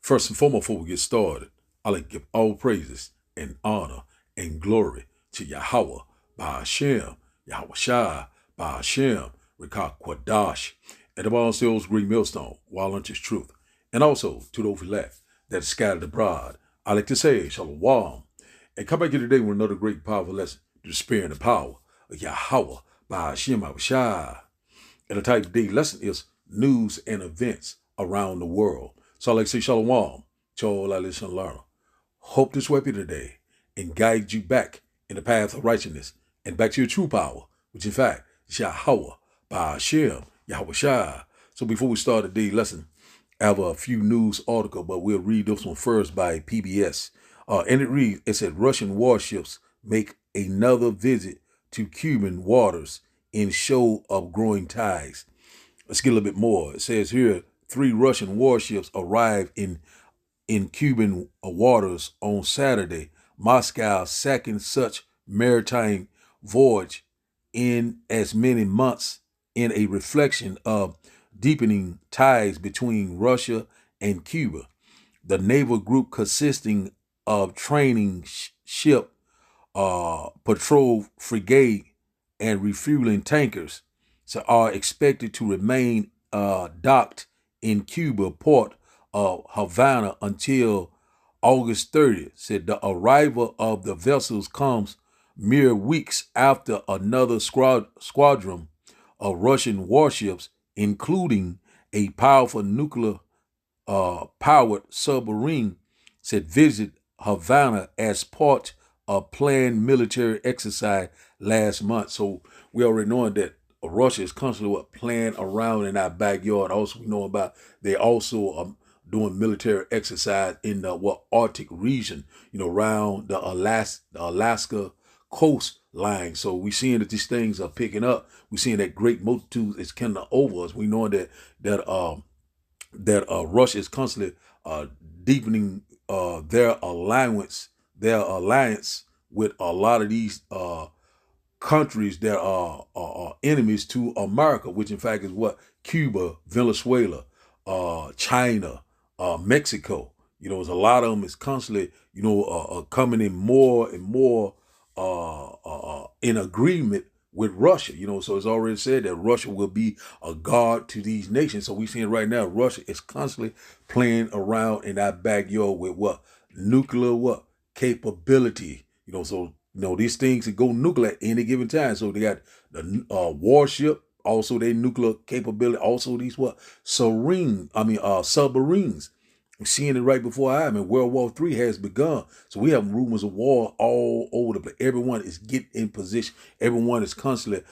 First and foremost, before we get started, I like to give all praises and honor and glory to Yahweh, Ba'ashem, Yahweh Shai, Ba'ashem, Rekah Kwadash, and above all souls, Green Millstone, while unto his truth, and also to those elect that is scattered abroad. I like to say, Shalom, and come back here today with another great, powerful lesson to the spirit and the power of Yahweh, Ba'ashem, Yahweh Shai. And the type of day lesson is news and events around the world. So I like to say Shalom, Chol Alish and Lara. Hope this weapon today and guide you back in the path of righteousness and back to your true power, which in fact is Yahweh, Ba'ashem, Yahweh Shai. So before we start the day lesson, I have a few news articles, but we'll read this one first by PBS. And it said Russian warships make another visit to Cuban waters in show of growing ties. Let's get a little bit more. It says here, 3 Russian warships arrived in Cuban waters on Saturday, Moscow's second such maritime voyage in as many months, in a reflection of deepening ties between Russia and Cuba. The naval group, consisting of training ship, patrol frigate, and refueling tankers, are expected to remain docked in Cuba port of Havana until August 30th. Said the arrival of the vessels comes mere weeks after another squadron of Russian warships, including a powerful nuclear powered submarine, visit Havana as part of planned military exercise last month. So we already know that Russia is constantly playing around in our backyard. Also, we know about they also doing military exercise in the Arctic region, around the Alaska coastline. So we're seeing that these things are picking up. We're seeing that great multitude is kind of over us. We know that Russia is constantly deepening their alliance with a lot of these countries that are enemies to America, which in fact is Cuba, Venezuela, China, Mexico. There's a lot of them is constantly, coming in more and more in agreement with Russia. So it's already said that Russia will be a guard to these nations. So we're seeing right now Russia is constantly playing around in our backyard with nuclear capability. These things that go nuclear at any given time. So they got the warship, also their nuclear capability, also these submarines. We're seeing it right before our eyes. World War III has begun. So we have rumors of war all over the place. Everyone is getting in position. Everyone is constantly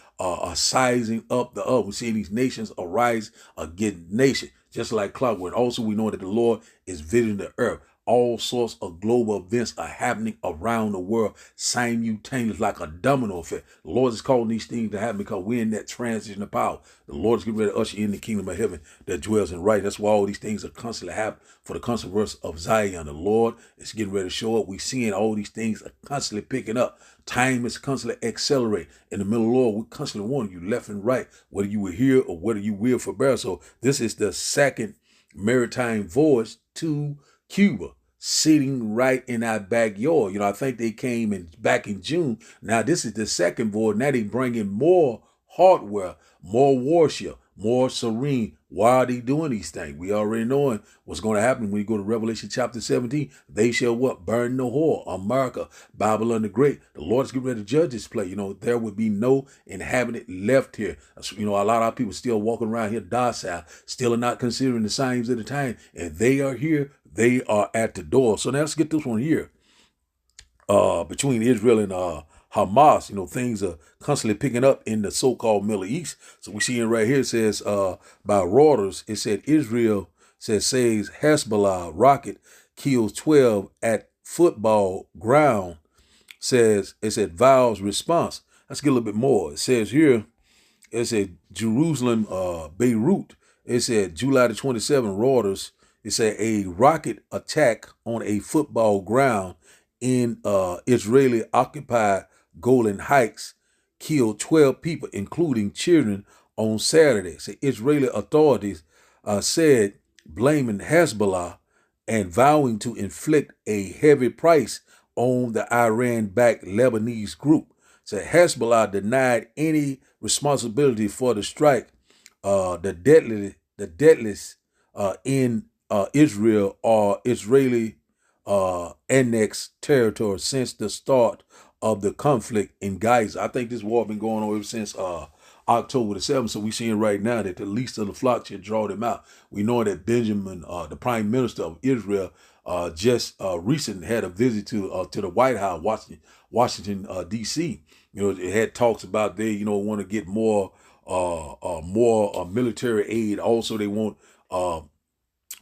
sizing up the other. We're seeing these nations arise against nations, just like clockwork. Also, we know that the Lord is visiting the earth. All sorts of global events are happening around the world simultaneously, like a domino effect. The Lord is calling these things to happen because we're in that transition of power. The Lord is getting ready to usher in the kingdom of heaven that dwells in right. That's why all these things are constantly happening for the controversy of Zion. The Lord is getting ready to show up. We're seeing all these things are constantly picking up. Time is constantly accelerating. In the middle of the Lord, we're constantly warning you left and right, whether you were here or whether you will forbear. So this is the second maritime voyage to Cuba, sitting right in our backyard. I think they came back in June. Now this is the second voyage. Now they bring in more hardware, more warship, more serene. Why are they doing these things? We already know what's going to happen when you go to Revelation chapter 17. They shall burn no whore. America, Babylon the Great. The Lord is getting ready to judge this place. There would be no inhabitant left here. A lot of our people still walking around here docile, still are not considering the signs of the time. And they are here. They are at the door. So now let's get this one here. Between Israel and Hamas, things are constantly picking up in the so-called Middle East. So we see it right here. It says by Reuters, it said Israel says Hezbollah rocket kills 12 at football ground. It said Val's response. Let's get a little bit more. It says here, it said Jerusalem, Beirut. It said July the 27th, Reuters. It said a rocket attack on a football ground in Israeli-occupied Golan Heights killed 12 people, including children, on Saturday. So Israeli authorities said, blaming Hezbollah and vowing to inflict a heavy price on the Iran-backed Lebanese group. Said Hezbollah denied any responsibility for the strike, the deadliest in Israel or Israeli annexed territory since the start of the conflict in Gaza. I think this war been going on ever since October the 7th. So we seeing right now that the least of the flock should draw them out. We know that Benjamin, the Prime Minister of Israel, just recently had a visit to the White House, Washington D.C. You know, it had talks about they, want to get more military aid. Also, they want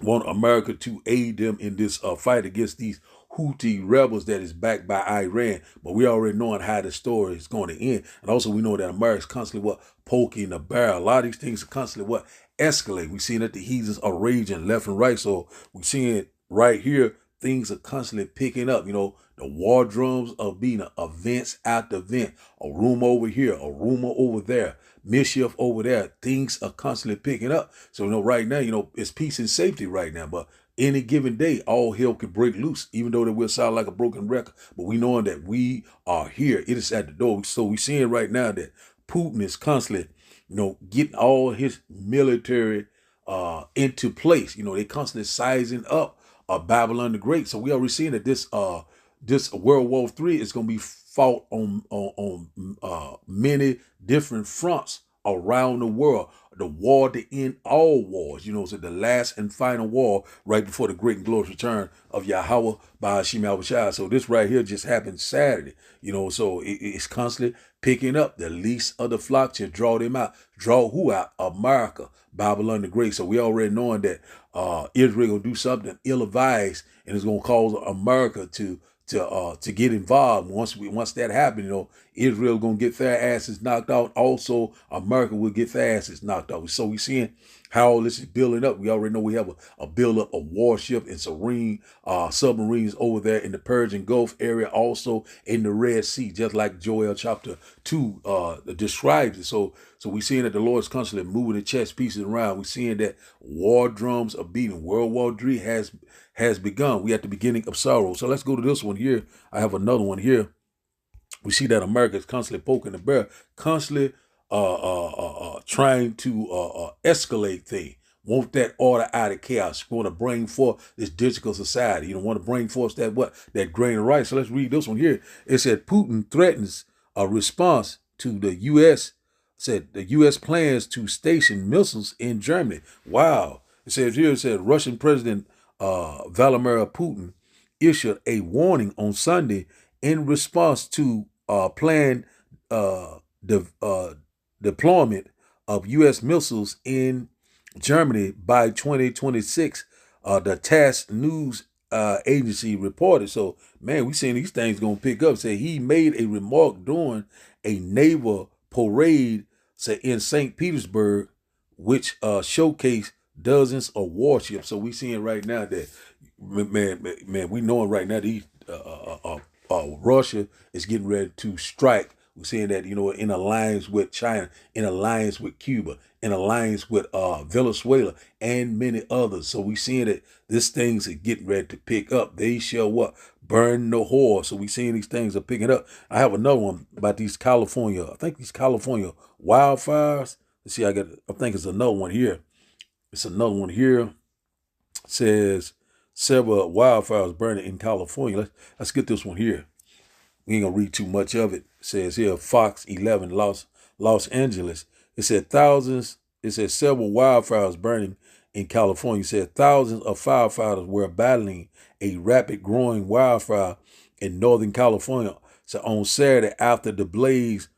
America to aid them in this fight against these Houthi rebels that is backed by Iran. But we already knowing how the story is going to end. And also we know that America's constantly poking the barrel. A lot of these things are constantly escalate. We seeing that the heathens are raging left and right. So we seeing it right here. Things are constantly picking up. The war drums are being events after event. A rumor over here, a rumor over there, mischief over there. Things are constantly picking up. So, right now, it's peace and safety right now. But any given day, all hell could break loose, even though that will sound like a broken record. But we knowing that we are here. It is at the door. So we seeing right now that Putin is constantly, getting all his military into place. They constantly sizing up Babylon the Great. So we already seeing that this World War III is going to be fought on many different fronts around the world. The war to end all wars, so the last and final war right before the great and glorious return of Yahweh by Hashem Yahushua. So this right here just happened Saturday, so it's constantly picking up. The least of the flock to draw them out. Draw who out? America, Babylon the Great. So we already knowing that Israel will do something ill-advised, and it's going to cause America to get involved. Once that happens, Israel gonna get their asses knocked out. Also, America will get their asses knocked out. So we seeing how all this is building up. We already know we have a build up of warship and submarines over there in the Persian Gulf area, also in the Red Sea, just like Joel chapter 2 describes it. So we seeing that the Lord is constantly moving the chess pieces around. We seeing that war drums are beating. World War III has begun. We at the beginning of sorrow. So let's go to this one here. I have another one here. We see that America is constantly poking the bear, constantly trying to escalate things. Want that order out of chaos. Want to bring forth this digital society. Want to bring forth that grain of rice. So let's read this one here. It said Putin threatens a response to the U.S. Said the U.S. plans to station missiles in Germany. Wow. It said Russian President Vladimir Putin issued a warning on Sunday in response to planned deployment of U.S. missiles in Germany by 2026. The TASS news agency reported. So, man, we seeing these things going to pick up. Say he made a remark during a naval parade in St. Petersburg, which showcased dozens of warships. So we seeing right now that, man, we knowing right now these Russia is getting ready to strike. We're seeing that, in alliance with China, in alliance with Cuba, in alliance with Venezuela, and many others. So we seeing that these things are getting ready to pick up. They shall burn the whore. So we seeing these things are picking up. I have another one about these California wildfires. Let's see, I think it's another one here. It's another one here. It says several wildfires burning in California. Let's get this one here. We ain't gonna read too much of it. It says here Fox 11 Los Angeles. It said several wildfires burning in California. It said thousands of firefighters were battling a rapid growing wildfire in Northern California. So on Saturday, after the blaze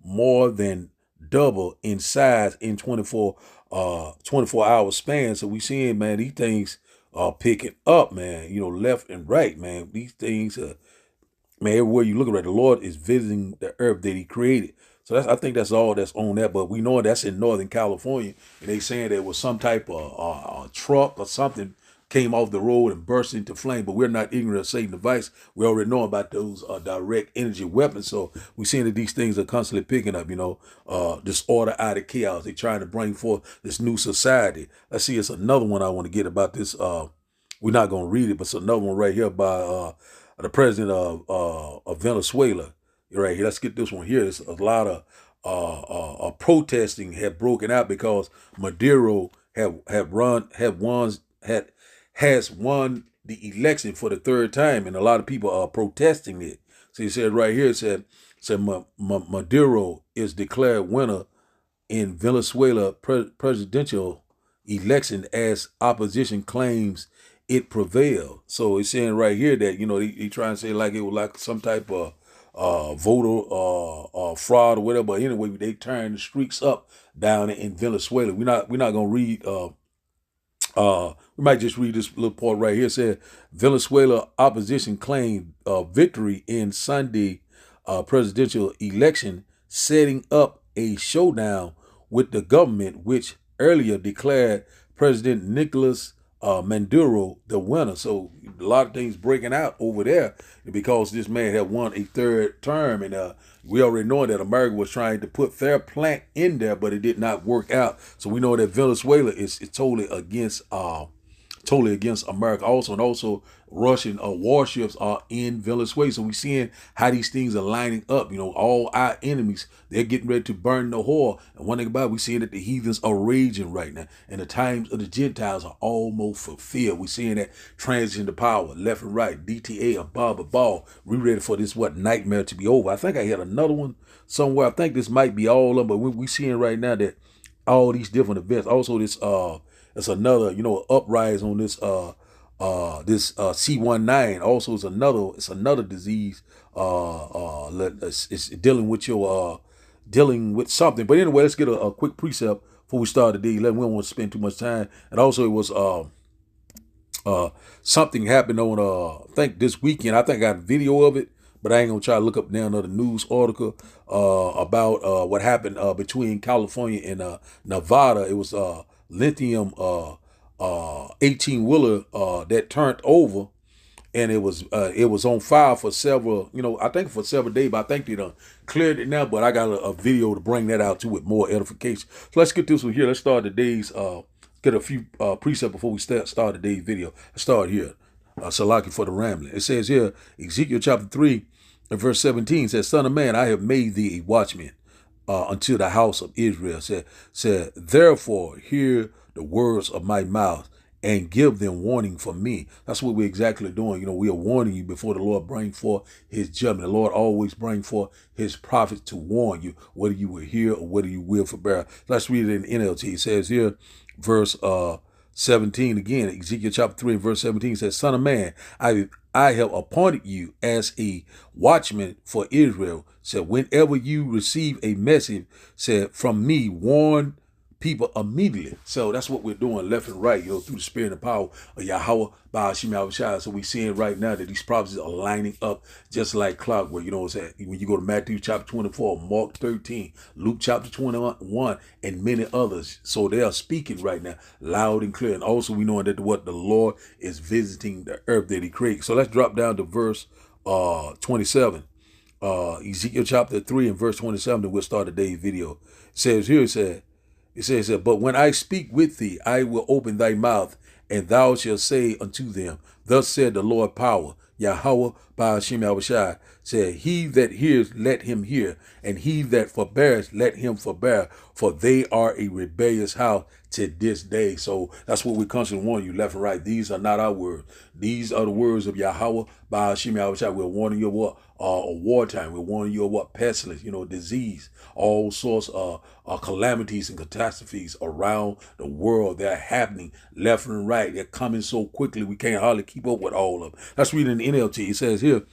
more than double in size in 24 hour span. So we seeing, man, these things are picking up, man, left and right, man. These things man, everywhere you look at, the Lord is visiting the earth that he created. So I think that's all that's on that. But we know that's in Northern California. And they saying there was some type of truck or something came off the road and burst into flame. But we're not ignorant of Satan's device. We already know about those direct energy weapons. So we're seeing that these things are constantly picking up, this order out of chaos. They're trying to bring forth this new society. Let's see, it's another one I want to get about this We're not going to read it, but it's another one right here by the president of Venezuela. Right here, let's get this one here. There's a lot of protesting have broken out because Maduro has won the election for the third time, and a lot of people are protesting it. So he said right here, Maduro is declared winner in Venezuela presidential election as opposition claims it prevailed. So it's saying right here that, he trying to say like it was like some type of voter fraud or whatever. But anyway, they turned the streaks up down in Venezuela. We're not gonna read. We might just read this little part right here. It said Venezuela opposition claimed victory in Sunday presidential election, setting up a showdown with the government, which earlier declared President Nicolas Maduro the winner. So a lot of things breaking out over there because this man had won a third term, and we already know that America was trying to put their plant in there, but it did not work out. So we know that Venezuela is totally against America also, and also Russian warships are in Venezuela. So we're seeing how these things are lining up. All our enemies, they're getting ready to burn the whore. And one thing about it, we're seeing that the heathens are raging right now, and the times of the Gentiles are almost fulfilled. We're seeing that transition to power, left and right, DTA, and ball. We ready for this nightmare to be over. I think I had another one somewhere. I think this might be all of them, but we're seeing right now that all these different events. Also, this it's another, uprise on this C19. Also, it's another disease. It's dealing with something. But anyway, let's get a quick precept before we start today. We don't want to spend too much time. And also, it was something happened on I think this weekend. I think I got a video of it, but I ain't gonna try to look up now another news article about what happened between California and Nevada. It was lithium 18-wheeler that turned over, and it was on fire for several, I think for several days, but I think they done cleared it now. But I got a video to bring that out too with more edification. So let's get this one here. Let's start today's get a few precepts before we start today's video. Let's start here. Salaki for the rambling. It says here, Ezekiel chapter 3 and verse 17 says, Son of man, I have made thee a watchman unto the house of Israel. Said, therefore hear the words of my mouth and give them warning from me. That's what we're exactly doing. We are warning you before the Lord bring forth his judgment. The Lord always bring forth his prophets to warn you, whether you will hear or whether you will forbear. Let's read it in NLT. It says here, verse 17 again, Ezekiel chapter 3 and verse 17 says, Son of man, I have appointed you as a watchman for Israel. Said, whenever you receive a message, said, from me, warn people immediately. So that's what we're doing left and right, through the spirit and power of Yahweh Ba'ashim Yahushua. So we're seeing right now that these prophecies are lining up just like clockwork. When you go to Matthew chapter 24, Mark 13, Luke chapter 21, and many others. So they are speaking right now loud and clear. And also we know that what the Lord is visiting the earth that he created. So let's drop down to verse 27. Ezekiel chapter 3 and verse 27, and we'll start today's video. It says, but when I speak with thee, I will open thy mouth, and thou shalt say unto them, thus said the Lord power, Yahweh Ba'ashim Yahushua, said, he that hears, let him hear, and he that forbears, let him forbear, for they are a rebellious house to this day. So that's what we constantly warn you left and right. These are not our words. These are the words of Yahweh Ba'ashim Yahushua. We're warning you of what? A wartime. We're warning you of what? Pestilence, disease, all sorts of calamities and catastrophes around the world. They're happening left and right. They're coming so quickly we can't hardly keep up with all of them. Let's read in the NLT. It says here,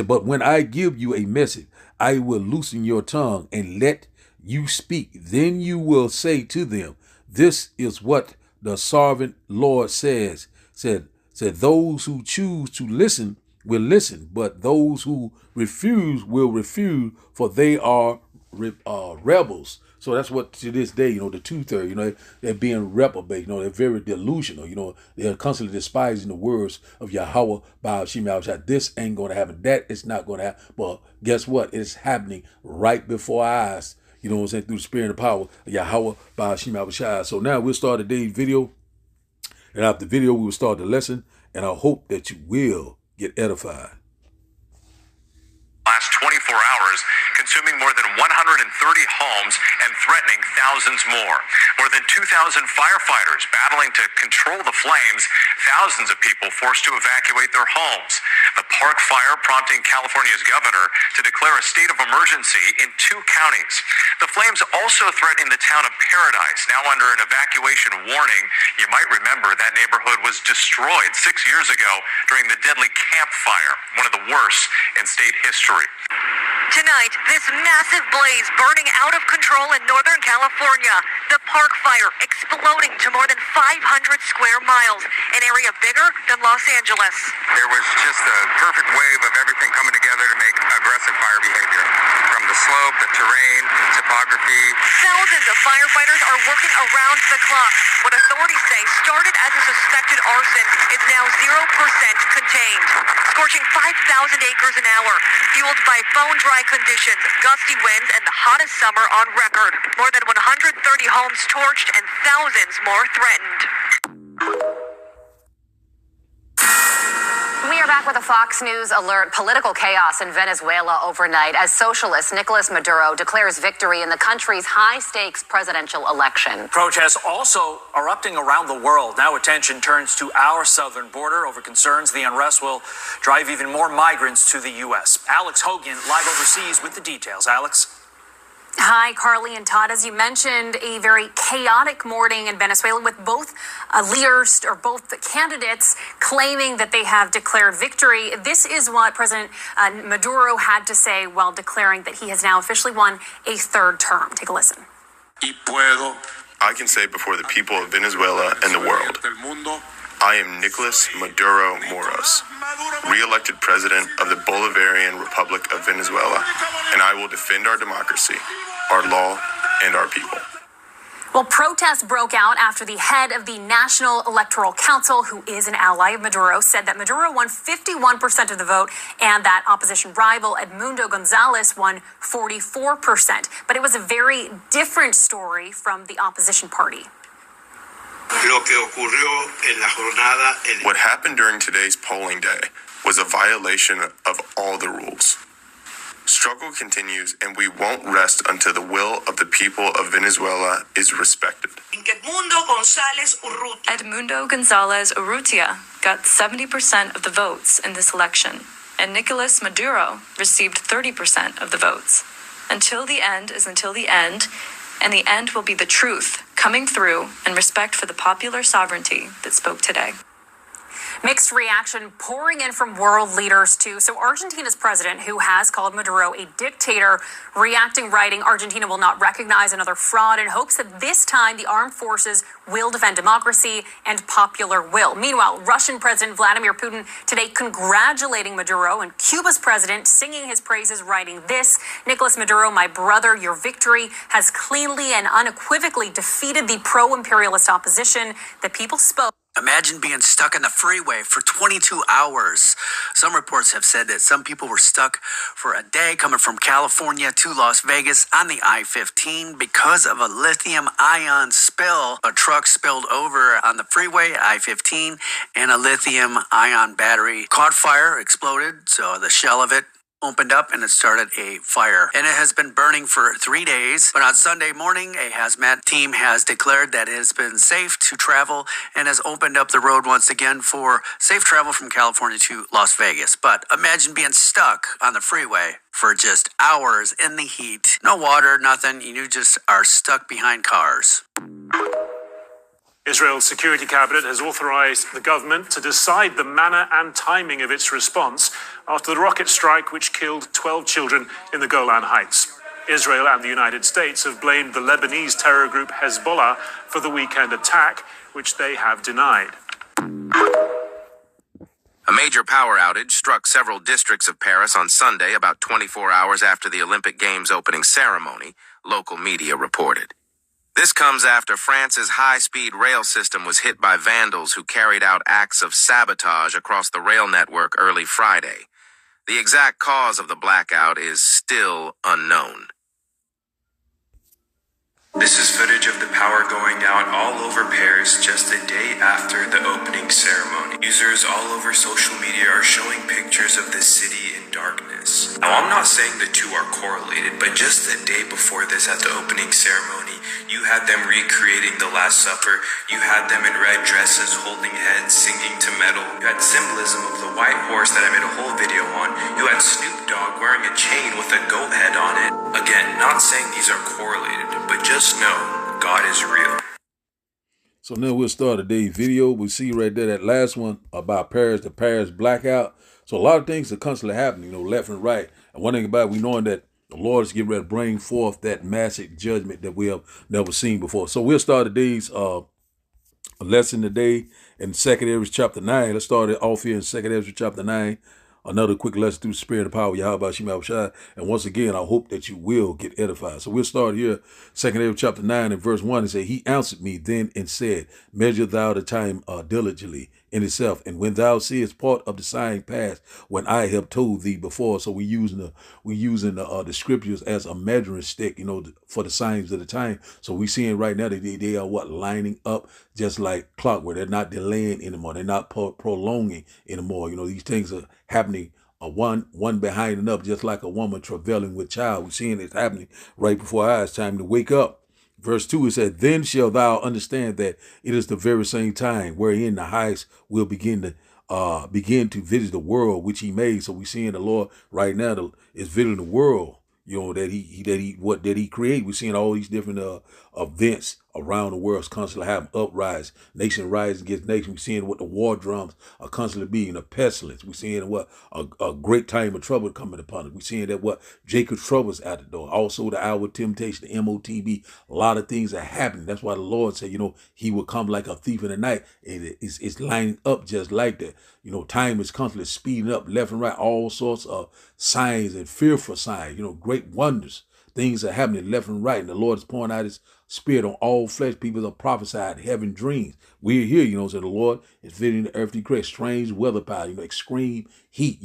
but when I give you a message, I will loosen your tongue and let you speak. Then you will say to them, this is what the sovereign Lord says. Said those who choose to listen will listen, but those who refuse will refuse, for they are rebels. So that's what to this day, the two-thirds, they're being reprobate, they're very delusional, they're constantly despising the words of Yahweh Ba'ashim Yahushua. This ain't going to happen. That is not going to happen. But guess what? It's happening right before our eyes, through the spirit and power of Yahweh Ba'ashim Yahushua. So now we'll start today's video. And after the video, we will start the lesson. and I hope that you will get edified. Last 24 hours, consuming more than 130 homes and threatening thousands more. More than 2,000 firefighters battling to control the flames, thousands of people forced to evacuate their homes. The Park Fire prompting California's governor to declare a state of emergency in 2 counties. The flames also threatening the town of Paradise, now under an evacuation warning. You might remember that neighborhood was destroyed 6 years ago during the deadly Camp Fire, one of the worst in state history. Tonight, this massive blaze burning out of control in Northern California. The Park Fire exploding to more than 500 square miles, an area bigger than Los Angeles. There was just a perfect wave of everything coming together to make aggressive fire behavior. From the slope, the terrain, topography. Thousands of firefighters are working around the clock. What authorities say started as a suspected arson is now 0% contained. Scorching 5,000 acres an hour, fueled by bone-dry conditions, gusty winds, and the hottest summer on record. More than 130 homes torched and thousands more threatened. We are back with a Fox News alert. Political chaos in Venezuela overnight as socialist Nicolas Maduro declares victory in the country's high-stakes presidential election. Protests also erupting around the world. Now attention turns to our southern border over concerns the unrest will drive even more migrants to the U.S. Alex Hogan live overseas with the details. Alex. Hi, Carly and Todd. As you mentioned, a very chaotic morning in Venezuela with both leaders or both candidates claiming that they have declared victory. This is what President Maduro had to say while declaring that he has now officially won a 3rd term. Take a listen. I can say before the people of Venezuela and the world, I am Nicolas Maduro Moros, re-elected president of the Bolivarian Republic of Venezuela, and I will defend our democracy, our law, and our people. Well, protests broke out after the head of the National Electoral Council, who is an ally of Maduro, said that Maduro won 51% of the vote and that opposition rival Edmundo Gonzalez won 44%. But it was a very different story from the opposition party. What happened during today's polling day was a violation of all the rules. Struggle continues, and we won't rest until the will of the people of Venezuela is respected. Edmundo Gonzalez Urrutia got 70% of the votes in this election, and Nicolas Maduro received 30% of the votes. Until the end is until the end, and the end will be the truth coming through and respect for the popular sovereignty that spoke today. Mixed reaction pouring in from world leaders, too. So Argentina's president, who has called Maduro a dictator, reacting, writing, Argentina will not recognize another fraud in hopes that this time the armed forces will defend democracy and popular will. Meanwhile, Russian President Vladimir Putin today congratulating Maduro, and Cuba's president singing his praises, writing this: Nicolas Maduro, my brother, your victory has cleanly and unequivocally defeated the pro-imperialist opposition. The people spoke. Imagine being stuck in the freeway for 22 hours. Some reports have said that some people were stuck for a day coming from California to Las Vegas on the I-15 because of a lithium-ion spill. A truck spilled over on the freeway, I-15, and a lithium-ion battery caught fire, exploded, so the shell of it opened up and it started a fire. And it has been burning for 3 days. But on Sunday morning, a hazmat team has declared that it has been safe to travel and has opened up the road once again for safe travel from California to Las Vegas. But imagine being stuck on the freeway for just hours in the heat. No water, nothing. You just are stuck behind cars. Israel's Security Cabinet has authorized the government to decide the manner and timing of its response after the rocket strike which killed 12 children in the Golan Heights. Israel and the United States have blamed the Lebanese terror group Hezbollah for the weekend attack, which they have denied. A major power outage struck several districts of Paris on Sunday, about 24 hours after the Olympic Games opening ceremony, local media reported. This comes after France's high-speed rail system was hit by vandals who carried out acts of sabotage across the rail network early Friday. The exact cause of the blackout is still unknown. This is footage of the power going out all over Paris just a day after the opening ceremony. Users all over social media are showing pictures of the city in darkness. Now, I'm not saying the two are correlated, but just the day before this at the opening ceremony, you had them recreating the Last Supper. You had them in red dresses, holding heads, singing to metal. You had symbolism of the white horse that I made a whole video on. You had Snoop Dogg wearing a chain with a goat head on it. Again, not saying these are correlated, but just know God is real. So now we'll start today's video. We see right there that last one about the Paris blackout. So a lot of things are constantly happening, left and right. And one thing about it, we knowing that the Lord is getting ready to bring forth that massive judgment that we have never seen before. So we'll start today's lesson today in 2 Ezra chapter 9. Let's start it off here in 2 Ezra chapter 9. Another quick lesson through the spirit and power of Yahweh Shema Shai. And once again, I hope that you will get edified. So we'll start here, 2 Ezra chapter 9 and verse 1. It says, He answered me then and said, Measure thou the time diligently in itself, and when thou seest part of the sign past, when I have told thee before. So we're using the scriptures as a measuring stick, for the signs of the time. So we're seeing right now that they are lining up just like clockwork. They're not delaying anymore. They're not prolonging anymore. These things are happening one behind another, just like a woman travailing with child. We're seeing it happening right before our eyes. Time to wake up. Verse 2, it said, Then shalt thou understand that it is the very same time wherein the highest will begin to visit the world which he made. So we're seeing the Lord right now is visiting the world, that he created. We're seeing all these different events around the world constantly having uprise, nation rising against nation. We're seeing what the war drums are constantly being a pestilence. We're seeing what a great time of trouble coming upon us. We're seeing that what Jacob's troubles at the door. Also the hour of temptation, the MOTB. A lot of things are happening. That's why the Lord said, he will come like a thief in the night. And it's lining up just like that. Time is constantly speeding up left and right. All sorts of signs and fearful signs. Great wonders. Things are happening left and right. And the Lord is pouring out his spirit on all flesh. People are prophesying, having dreams. We're here, so the Lord is visiting the earth to create strange weather pattern, extreme heat,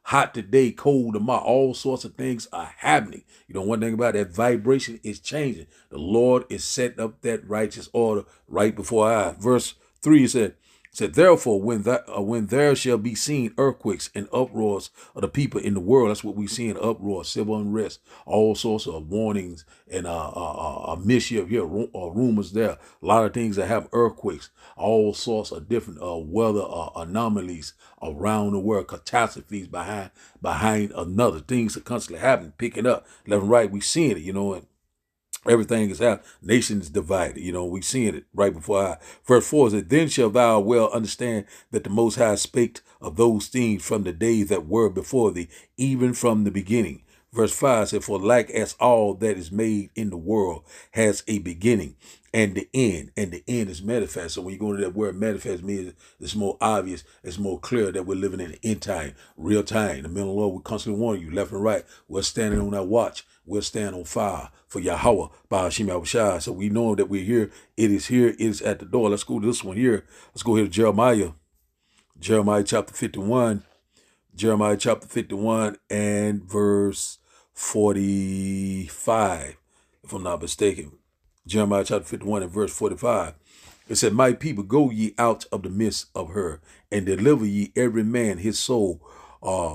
hot today, cold tomorrow. All sorts of things are happening. One thing about that vibration is changing. The Lord is setting up that righteous order right before our eyes. Verse 3 said, Therefore, when there shall be seen earthquakes and uproars of the people in the world, that's what we see in uproar, civil unrest, all sorts of warnings and mischief here, rumors there. A lot of things that have earthquakes, all sorts of different weather anomalies around the world, catastrophes behind another. Things are constantly happening, picking up left and right. We seeing it, and everything is out. Nations divided. We seeing it right before our eyes. Verse 4 says, Then shalt thou well understand that the Most High spake of those things from the days that were before thee, even from the beginning. Verse 5 said, For like as all that is made in the world has a beginning and the end is manifest. So when you go to that word manifest, means it's more obvious, it's more clear that we're living in the end time, real time. The men of the Lord will constantly warn you left and right. We're standing on our watch. We'll stand on fire for Yahweh by Shema Shai. So we know that we're here. It is here. It is at the door. Let's go to this one here. Let's go here to Jeremiah chapter 51. Jeremiah chapter 51 and verse 45, if I'm not mistaken. Jeremiah chapter 51 and verse 45. It said, My people, go ye out of the midst of her, and deliver ye every man his soul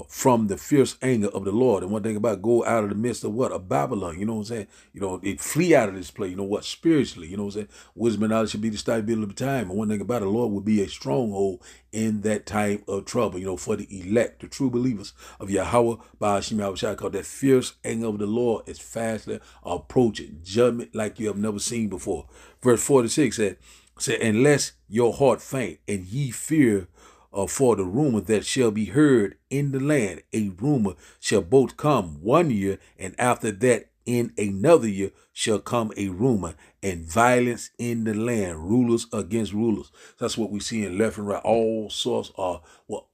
from the fierce anger of the Lord. And one thing about go out of the midst of what? Of Babylon, you know what I'm saying? It flee out of this place, spiritually, you know what I'm saying? Wisdom and knowledge should be the stability of time. And one thing about it, the Lord will be a stronghold in that time of trouble, for the elect, the true believers of Yahweh, by Shema Shai, called that fierce anger of the Lord is fastly approaching, judgment like you have never seen before. Verse 46 said, Unless your heart faint, and ye fear for the rumor that shall be heard in the land, a rumor shall both come 1 year, and after that in another year shall come a rumor, and violence in the land, rulers against rulers. That's what we see in left and right. All sorts of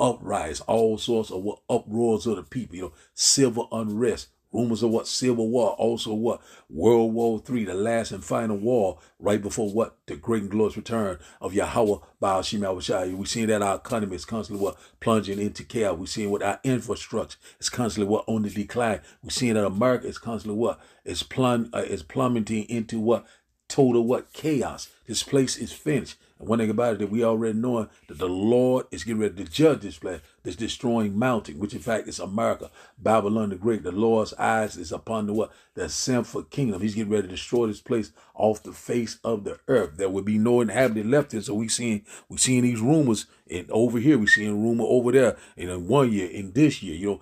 uprise, all sorts of uproars of the people, civil unrest. Rumors of civil war, also World War III, the last and final war, right before the great and glorious return of Yahweh by Shema Shai. We're seeing that our economy is constantly plunging into chaos. We're seeing our infrastructure is constantly on the decline. We're seeing that America is constantly is plummeting into total chaos. This place is finished. And one thing about it that we already know that the Lord is getting ready to judge this place, this destroying mountain, which in fact is America, Babylon the Great. The Lord's eyes is upon the what? The sinful kingdom. He's getting ready to destroy this place off the face of the earth. There will be no inhabitant left here. So we seeing these rumors, and over here we seeing rumor over there. And in 1 year, in this year,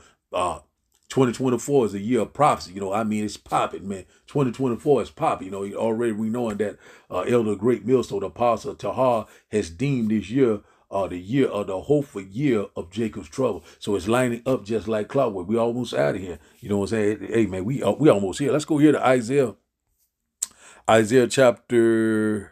2024 is a year of prophecy. It's popping, man. 2024 is popping. Already we knowing that Elder Great Millstone, Apostle Tahar, has deemed this year the year of the hopeful year of Jacob's trouble. So it's lining up just like clockwork. We almost out of here. You know what I'm saying? Hey, man, we almost here. Let's go here to Isaiah chapter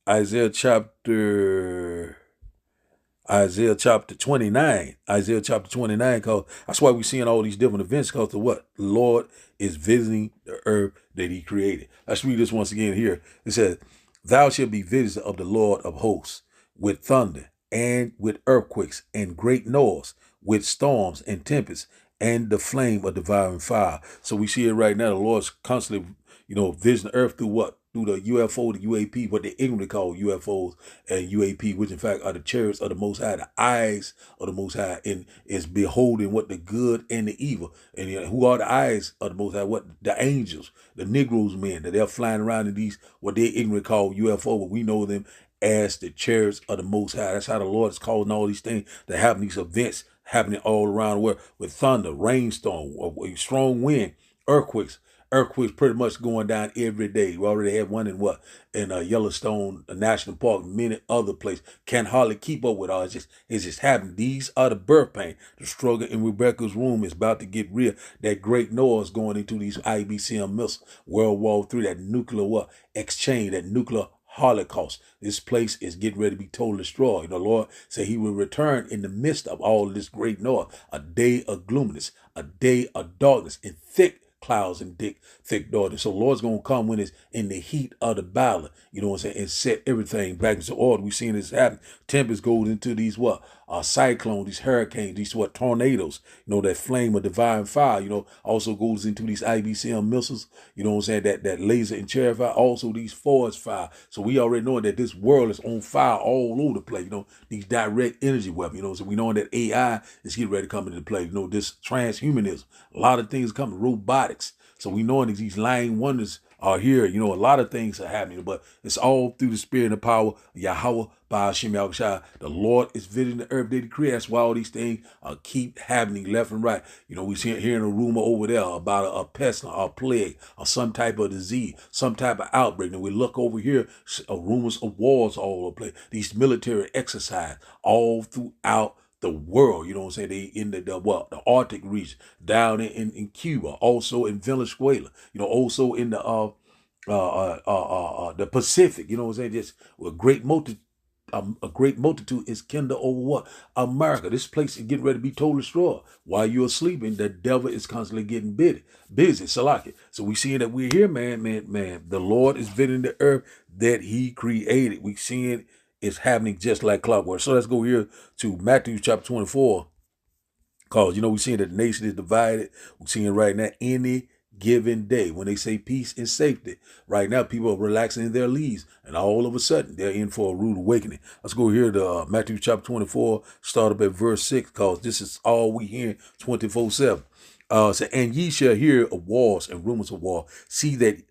29. Isaiah chapter 29, because that's why we're seeing all these different events, because of what? The Lord is visiting the earth that he created. Let's read this once again here. It says, thou shalt be visited of the Lord of hosts with thunder and with earthquakes and great noise, with storms and tempests and the flame of devouring fire. So we see it right now. The Lord's constantly, visiting the earth through what? Through the UFO, the UAP, what they ignorantly call UFOs and UAP, which in fact are the chariots of the Most High, the eyes of the Most High, and is beholding what the good and the evil. And who are the eyes of the Most High? What? The angels, the Negroes men, that they're flying around in these, what they ignorantly call UFO, but we know them as the chariots of the Most High. That's how the Lord is calling all these things that happen, these events happening all around the world, with thunder, rainstorm, strong wind, earthquakes pretty much going down every day. We already had one in Yellowstone National Park, many other places. Can't hardly keep up with all. It's just happening. These are the birth pain. The struggle in Rebecca's room is about to get real. That great noise going into these IBCM missiles, World War III, that nuclear exchange, that nuclear holocaust. This place is getting ready to be totally destroyed. The Lord said he will return in the midst of all of this great noise, a day of gloominess, a day of darkness, and thick clouds and thick darkness. So the Lord's going to come when it's in the heat of the battle, and set everything back into order. We've seen this happen. Tempest goes into these cyclones, these hurricanes, these tornadoes, that flame of divine fire, also goes into these IBCM missiles, that laser and chariot fire, also these forest fire. So we already know that this world is on fire all over the place, these direct energy weapons, so we know that AI is getting ready to come into play, this transhumanism, a lot of things coming, robotics. So we know that these lying wonders are here. A lot of things are happening, but it's all through the spirit and the power of Yahweh, Ba'ashem Yahushua. The Lord is visiting the earth that he created. That's why all these things keep happening left and right. We hearing a rumor over there about a pest, or a plague, or some type of disease, some type of outbreak. And we look over here, rumors of wars all over the place. These military exercise all throughout the world, they in the Arctic region, down in Cuba, also in Venezuela, also in the Pacific, just a great multitude is kindled over what? America. This place is getting ready to be totally destroyed. While you're sleeping, the devil is constantly getting busy. Salaki. So we seeing that we're here, man. The Lord is visiting the earth that he created. We seeing it's happening just like clockwork. So let's go here to Matthew chapter 24. Because, we're seeing that the nation is divided. We're seeing right now any given day when they say peace and safety. Right now, people are relaxing in their leaves. And all of a sudden, they're in for a rude awakening. Let's go here to Matthew chapter 24. Start up at verse 6. Because this is all we hear 24/7. And ye shall hear of wars and rumors of war. See that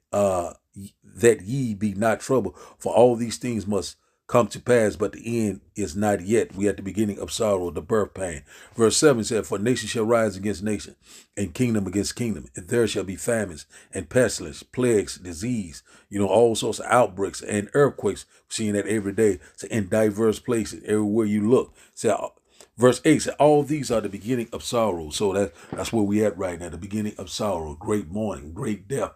ye be not troubled. For all these things must come to pass, but the end is not yet. We at the beginning of sorrow, the birth pain. Verse 7 said, for nation shall rise against nation, and kingdom against kingdom, and there shall be famines and pestilence, plagues, disease, all sorts of outbreaks and earthquakes. We're seeing that every day. So in diverse places, everywhere you look. So verse 8 said, all these are the beginning of sorrow. So that's where we at right now, the beginning of sorrow, great mourning, great death,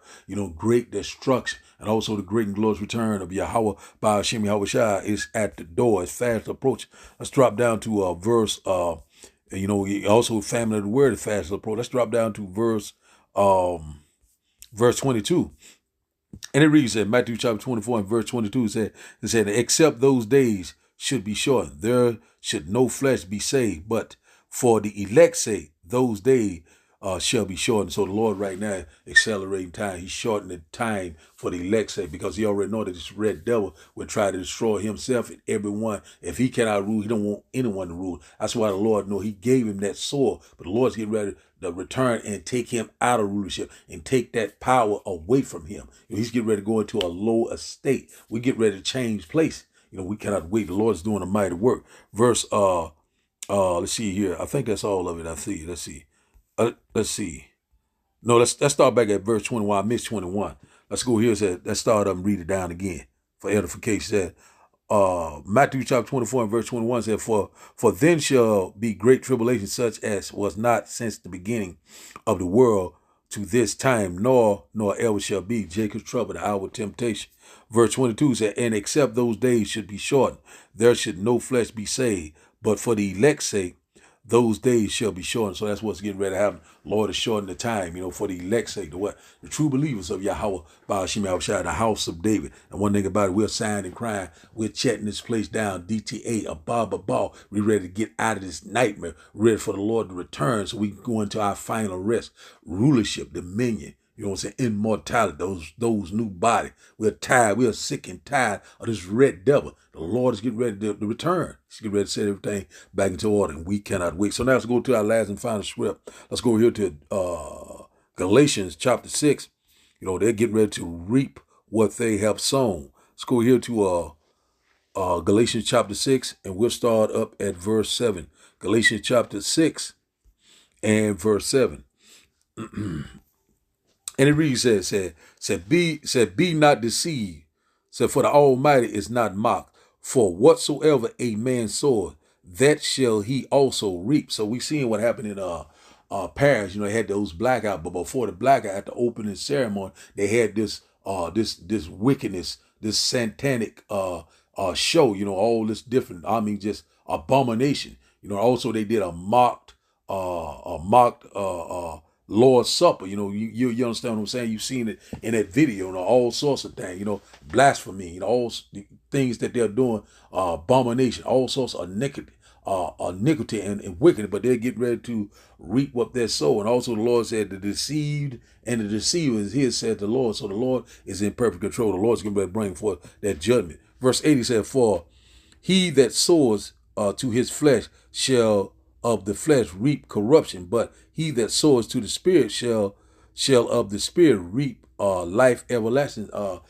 great destruction. And also the great and glorious return of Yahweh, Ba'ashem Yahushua, is at the door. It's fast approaching. Let's drop down to verse, also family of the word is fast approaching. Let's drop down to verse 22. And it reads in Matthew chapter 24 and verse 22, it said, except those days should be shortened, there should no flesh be saved, but for the elect's sake, those days shall be shortened. So the Lord right now accelerating time. He's shortening the time for the elect's sake, because he already know that this red devil will try to destroy himself and everyone. If he cannot rule, he don't want anyone to rule. That's why the Lord know he gave him that sword. But the Lord's getting ready to return and take him out of rulership and take that power away from him. He's getting ready to go into a low estate. We get ready to change place. We cannot wait. The Lord's doing a mighty work. Verse let's see here. I think that's all of it. Let's see. No, let's start back at verse 21. I missed 21. Let's go here. Let's start up and read it down again for edification. Matthew chapter 24 and verse 21 said, For then shall be great tribulation, such as was not since the beginning of the world to this time, nor ever shall be. Jacob's trouble, the hour of temptation. Verse 22 said, And except those days should be shortened, there should no flesh be saved. But for the elect's sake, those days shall be shortened. So that's what's getting ready to happen. Lord is shortening the time, for the elect's sake. The true believers of Yahweh, Ba'ashim Yahushua, the house of David. And one thing about it, we're sighing and crying. We're chatting this place down. DTA, a ball. We're ready to get out of this nightmare. Ready for the Lord to return so we can go into our final rest. Rulership, dominion. Immortality, those new bodies. We're tired. We are sick and tired of this red devil. The Lord is getting ready to return. He's getting ready to set everything back into order, and we cannot wait. So now let's go to our last and final script. Let's go here to Galatians chapter 6. They're getting ready to reap what they have sown. Let's go here to Galatians chapter 6, and we'll start up at verse 7. Galatians chapter 6 and verse 7. And it reads, be not deceived. Said, for the Almighty is not mocked. For whatsoever a man soweth, that shall he also reap. So we seen what happened in Paris. They had those blackout, but before the blackout, at the opening ceremony, they had this wickedness, this satanic show. All this different. Just abomination. Also they did a mocked Lord's Supper. You understand what I'm saying? You've seen it in that video, all sorts of things, blasphemy, all the things that they're doing, abomination, all sorts of iniquity and wickedness, but they're getting ready to reap what they're sowing. And also the Lord said the deceived and the deceiver is his, said the Lord. So the Lord is in perfect control. The Lord's getting ready to bring forth that judgment. Verse 80 said, For he that sows to his flesh shall of the flesh reap corruption, but he that sows to the Spirit shall of the Spirit reap life everlasting,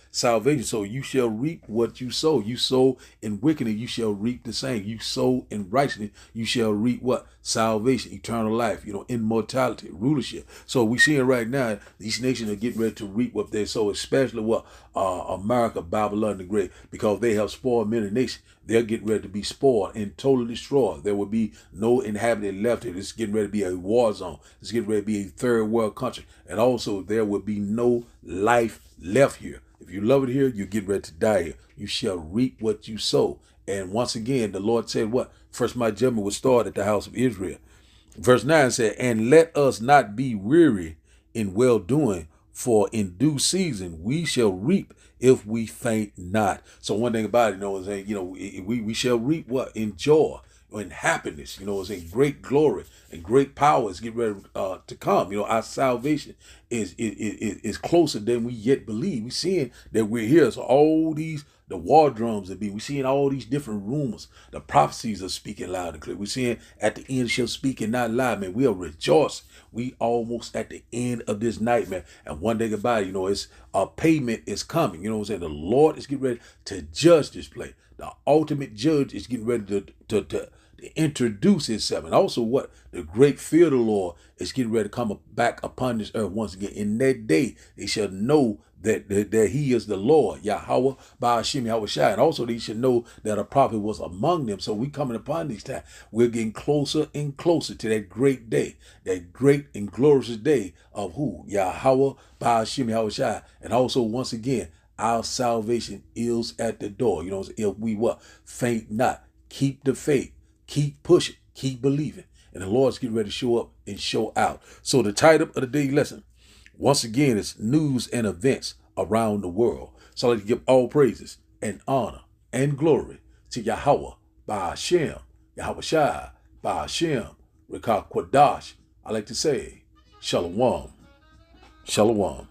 salvation. So you shall reap what you sow. You sow in wickedness, you shall reap the same. You sow in righteousness, you shall reap what? Salvation, eternal life, immortality, rulership. So we see it right now. These nations are getting ready to reap what they sow, especially what America, Babylon the Great, because they have spoiled many nations. They're getting ready to be spoiled and totally destroyed. There will be no inhabitant left here. It's getting ready to be a war zone. It's getting ready to be a third world country. And also there will be no life left here. If you love it here, you get ready to die here. You shall reap what you sow. And once again, the Lord said what? First my judgment would start at the house of Israel. Verse 9 said, And let us not be weary in well-doing, for in due season we shall reap if we faint not. So one thing about it, is we shall reap what? In joy, in happiness, in great glory and great power is getting ready to come. Our salvation is closer than we yet believe. We're seeing that we're here. So all these, the war drums are being, we're seeing all these different rumors. The prophecies are speaking loud and clear. We're seeing at the end shall speak and not lie, man. We are rejoicing. We almost at the end of this nightmare. And one thing about it, it's a payment is coming. The Lord is getting ready to judge this place. The ultimate judge is getting ready to introduce himself. And also what? The great fear of the Lord is getting ready to come back upon this earth once again. In that day, they shall know that he is the Lord, Yahweh, Ba'ashim Yahushua. And also they should know that a prophet was among them. So we coming upon these times. We're getting closer and closer to that great day, that great and glorious day of who? Yahweh, Ba'ashim Yahushua. And also once again, our salvation is at the door. If we what? Faint not. Keep the faith. Keep pushing. Keep believing. And the Lord's getting ready to show up and show out. So the title of the day lesson, once again, is news and events around the world. So let's give all praises and honor and glory to Yahweh, Ba'ashem, Yahushua, Ba'ashem, Rekah Kwadash. I like to say, Shalom. Shalom.